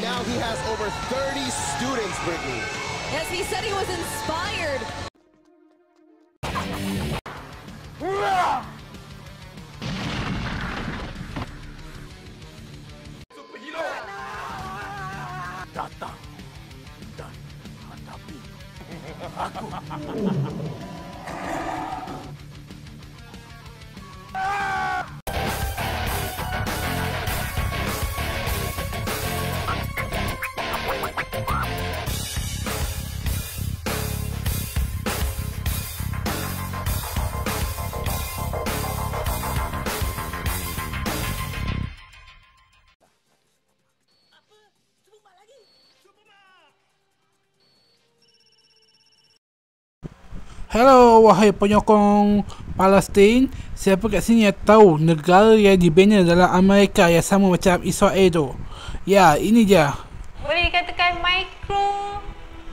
now he has over 30 students, Brittany. Yes, he said he was inspired. Datang dan hadapi aku. Hello, wahai penyokong Palestin. Siapa kat sini yang tahu negara yang dibina dalam Amerika yang sama macam Israel tu? Ya, ini dia. Boleh dikatakan mikro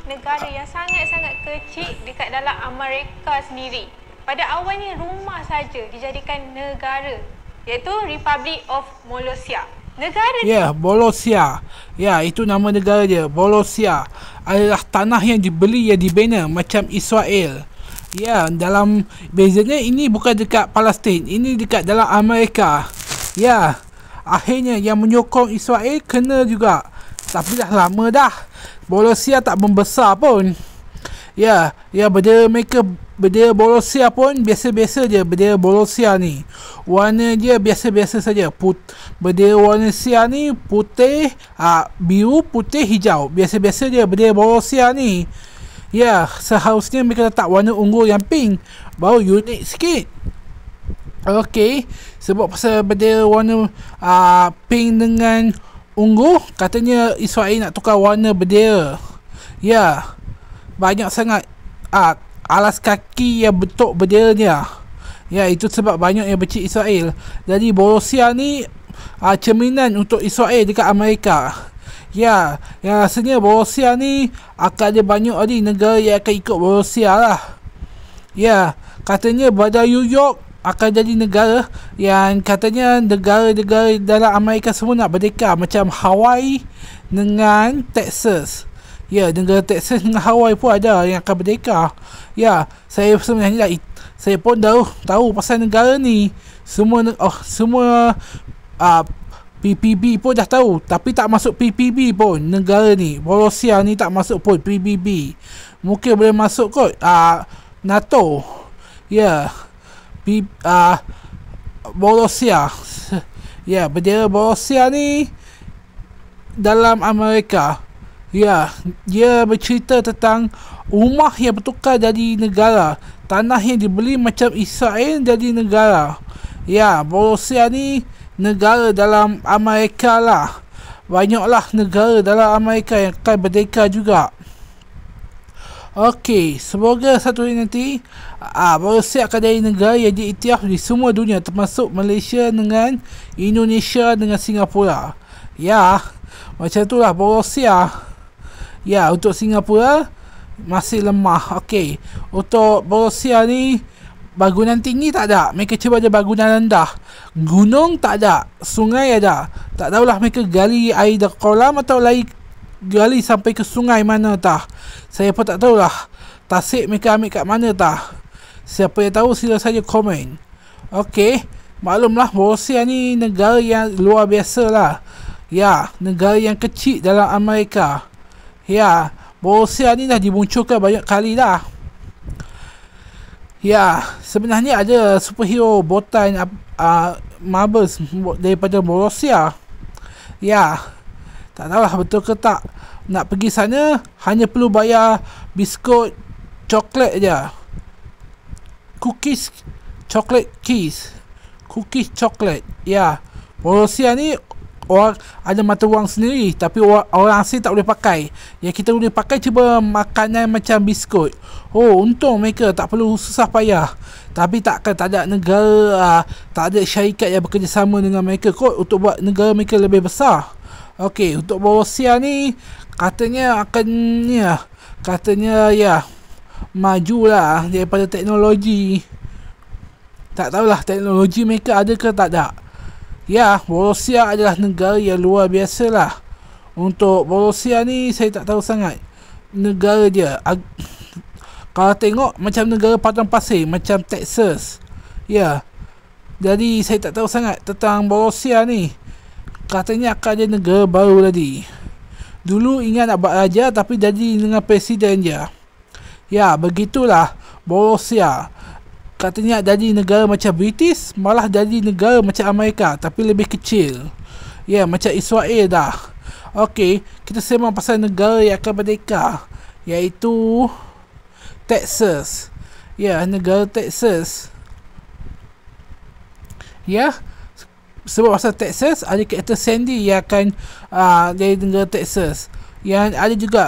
negara yang sangat-sangat kecil dekat dalam Amerika sendiri. Pada awalnya rumah saja dijadikan negara, iaitu Republic of Molossia. Negara Ya, Molossia. Ya, itu nama negara dia. Molossia adalah tanah yang dibeli, yang dibina macam Israel. Ya, dalam bezanya ini bukan dekat Palestin, ini dekat dalam Amerika. Ya, akhirnya yang menyokong Israel kena juga. Tapi dah lama dah. Molossia tak membesar pun. Ya, bendera mereka, bendera Molossia pun biasa-biasa je. Bendera Molossia ni warna dia biasa-biasa saja. Bendera Molossia ni putih, biru, putih, hijau. Biasa-biasa je bendera Molossia ni. Ya, seharusnya mereka letak warna ungu yang pink, baru unik sikit. Okey, sebab pasal bendera warna pink dengan ungu, katanya Israel nak tukar warna bendera. Ya, banyak sangat alas kaki yang bentuk benderanya. Ya, itu sebab banyak yang benci Israel. Jadi Molossia ni cerminan untuk Israel dekat Amerika. Ya, yang rasanya Molossia ni akan ada banyak lagi negara yang akan ikut Molossia lah. Ya, katanya Badai New York akan jadi negara yang katanya negara-negara dalam Amerika semua nak merdeka, macam Hawaii dengan Texas. Ya, negara Texas dengan Hawaii pun ada yang akan merdeka. Ya, saya sebenarnya saya pun tahu pasal negara ni. Semua PBB pun dah tahu, tapi tak masuk PBB pun negara ni. Molossia ni tak masuk pun PBB. Mungkin boleh masuk kot NATO. Ya, Molossia. Ya, bendera Molossia ni dalam Amerika. Ya, dia bercerita tentang rumah yang bertukar jadi negara. Tanah yang dibeli macam Israel jadi negara. Ya, Molossia ni negara dalam Amerika lah. Banyaklah negara dalam Amerika yang akan merdeka juga. Okey, semoga satu hari nanti Molossia akan jadi negara yang diiktiraf di semua dunia, termasuk Malaysia dengan Indonesia dengan Singapura. Ya, macam itulah Molossia. Ya, untuk Singapura masih lemah. Okey, untuk Molossia ni bangunan tinggi tak ada. Mereka cuba ada bangunan rendah. Gunung tak ada. Sungai ada. Tak tahulah mereka gali air dari kolam atau gali sampai ke sungai mana tah. Saya pun tak tahulah. Tasik mereka ambil kat mana tah. Siapa yang tahu sila saja komen. Okey, maklumlah Molossia ni negara yang luar biasa lah. Ya, negara yang kecil dalam Amerika. Ya, Molossia ni dah dimunculkan banyak kali dah. Ya, sebenarnya ada superhero botan Marvel daripada Molossia. Ya, tak tahulah betul ke tak. Nak pergi sana hanya perlu bayar biskut coklat je. Cookies chocolate keys. Cookies coklat. Ya, Molossia ni orang ada mata wang sendiri, tapi orang asing tak boleh pakai. Yang kita boleh pakai cuba makanan macam biskut. Oh, untung mereka tak perlu susah payah. Tapi tak ada negara, tak ada syarikat yang bekerjasama dengan mereka kot untuk buat negara mereka lebih besar. Okey, untuk Molossia ni katanya akan majulah daripada teknologi. Tak tahulah teknologi mereka ada ke tak ada. Ya, Molossia adalah negara yang luar biasa lah. Untuk Borussia ni saya tak tahu sangat negara dia. Kalau tengok macam negara padang pasir, macam Texas. Ya. Jadi saya tak tahu sangat tentang Borussia ni. Katanya akan ada negara baru tadi. Dulu ingat nak buat raja tapi jadi dengan presiden je. Ya, begitulah Borussia. Katanya jadi negara macam British, malah jadi negara macam Amerika tapi lebih kecil. Ya, macam Israel dah. Okey, kita sembang pasal negara yang akan merdeka, iaitu Texas. Ya, negara Texas. Ya, sebab pasal Texas ada karakter Sandy yang akan dari negara Texas. Yang ada juga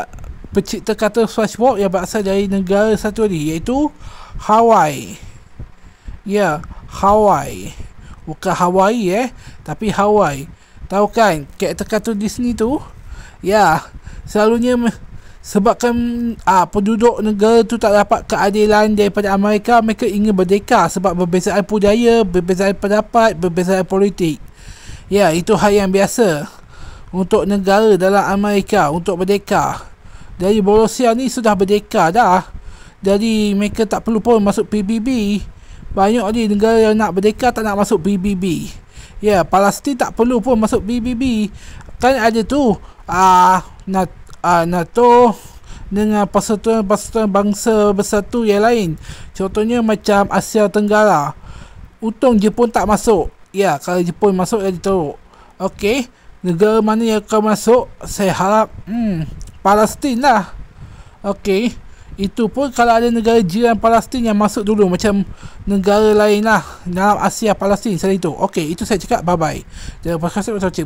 pencipta kata SpongeBob yang berasal dari negara satu lagi, iaitu Hawaii. Ya, Hawaii. Bukan Hawaii tapi Hawaii. Tahu kan karakter kartun Disney tu? Ya, selalunya sebabkan penduduk negara tu tak dapat keadilan daripada Amerika, mereka ingin merdeka sebab perbezaan budaya, perbezaan pendapat, perbezaan politik. Ya, itu hal yang biasa untuk negara dalam Amerika untuk merdeka. Dari Borussia ni sudah merdeka dah. Jadi mereka tak perlu pun masuk PBB. Banyak ni negara yang nak merdeka tak nak masuk PBB. Ya, Palestin tak perlu pun masuk PBB. Kan ada tu NATO dengan persatuan bangsa bersatu yang lain. Contohnya macam Asia Tenggara. Untung Jepun tak masuk. Ya, kalau Jepun masuk jadi teruk. Okey, negara mana yang akan masuk? Saya harap Palestin lah. Okey, itu pun kalau ada negara jiran Palestin yang masuk dulu, macam negara lain lah dalam Asia Palestin. Selain itu. Okey, itu saya cakap. Bye bye. Jangan lupa subscribe.